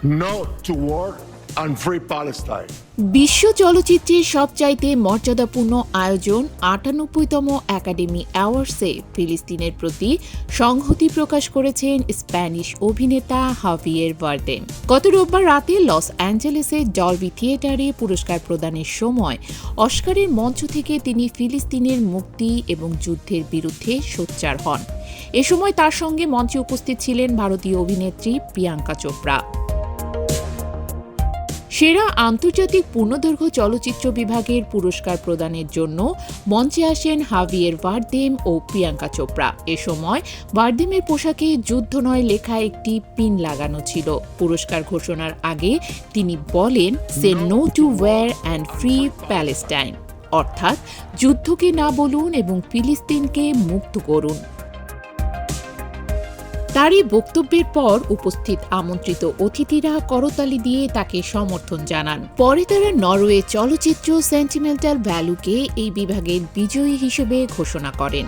No to war and free Palestine. বিশ্ব চলচ্চিত্রের সবচাইতে মর্যাদাপূর্ণ আয়োজন ৯৮তম একাডেমি অ্যাওয়ার্ডসে ফিলিস্তিনের প্রতি সংহতি প্রকাশ করেছেন স্প্যানিশ অভিনেতা হাভিয়ের বারদেম। গত রোববার রাতে লস অ্যাঞ্জেলেসে ডলবি থিয়েটারে পুরস্কার প্রদানের সময় অস্কারের মঞ্চ থেকে তিনি ফিলিস্তিনের মুক্তি এবং যুদ্ধের বিরুদ্ধে সোচ্চার হন। এ সময় তার সঙ্গে মঞ্চে উপস্থিত ছিলেন ভারতীয় অভিনেত্রী প্রিয়াঙ্কা চোপড়া। সেরা আন্তর্জাতিক পূর্ণদৈর্ঘ্য চলচ্চিত্র বিভাগের পুরস্কার প্রদানের জন্য মঞ্চে আসেন হাভিয়ের বারদেম ও প্রিয়াঙ্কা চোপড়া। এ সময় বারদেমের পোশাকে যুদ্ধ নয় লেখা একটি পিন লাগানো ছিল। পুরস্কার ঘোষণার আগে তিনি বলেন, say no to war and free Palestine, অর্থাৎ যুদ্ধকে না বলুন এবং ফিলিস্তিনকে মুক্ত করুন। তারই বক্তব্যের পর উপস্থিত আমন্ত্রিত অতিথিরা করতালি দিয়ে তাকে সমর্থন জানান। পরে তারা নরওয়ে চলচ্চিত্র সেন্টিমেন্টাল ভ্যালুকে এই বিভাগের বিজয়ী হিসেবে ঘোষণা করেন।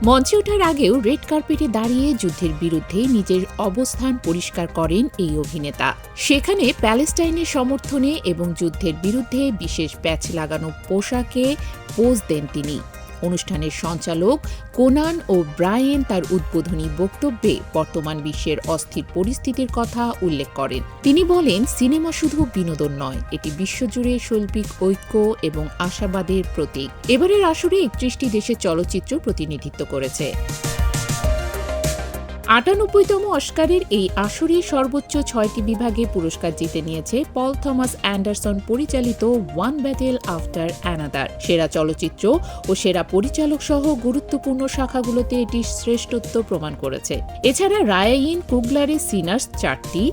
মঞ্চে ওঠার আগেও রেড কার্পেটে দাঁড়িয়ে যুদ্ধের বিরুদ্ধে নিজের অবস্থান পরিষ্কার করেন এই অভিনেতা। সেখানে প্যালেস্টাইনের সমর্থনে এবং যুদ্ধের বিরুদ্ধে বিশেষ প্যাচ লাগানো পোশাকে পোজ দেন তিনি। অনুষ্ঠানের সঞ্চালক কোনান ও ব্রায়েন তার উদ্বোধনী বক্তব্যে বর্তমান বিশ্বের অস্থির পরিস্থিতির কথা উল্লেখ করেন। তিনি বলেন, সিনেমা শুধু বিনোদন নয়, এটি বিশ্বজুড়ে শৈল্পিক ঐক্য এবং আশাবাদের প্রতীক। এবারের আসরে ৩১টি দেশের চলচ্চিত্র প্রতিনিধিত্ব করেছে। ৯৮তম অস্কারের এই আসরে সর্বোচ্চ ৬টি বিভাগে পুরস্কার জিতে নিয়েছে পল থমাস অ্যান্ডারসন পরিচালিত ওয়ান ব্যাটেল আফটার অ্যানাদার। সেরা চলচ্চিত্র ও সেরা পরিচালক সহ গুরুত্বপূর্ণ শাখাগুলোতে এটি শ্রেষ্ঠত্ব প্রমাণ করেছে। এছাড়া রায়ান কুগলারের সিনার্স ৪টি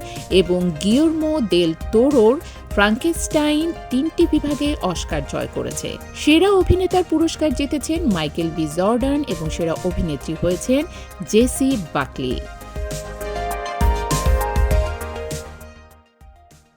এবং গিয়োর্মো দেল তোরোর ফ্রাঙ্কেনস্টাইন ৩টি বিভাগে অস্কার জয় করেছে। সেরা অভিনেতার পুরস্কার জিতেছেন মাইকেল বি জর্ডান এবং সেরা অভিনেত্রী হয়েছেন জেসি বাকলি।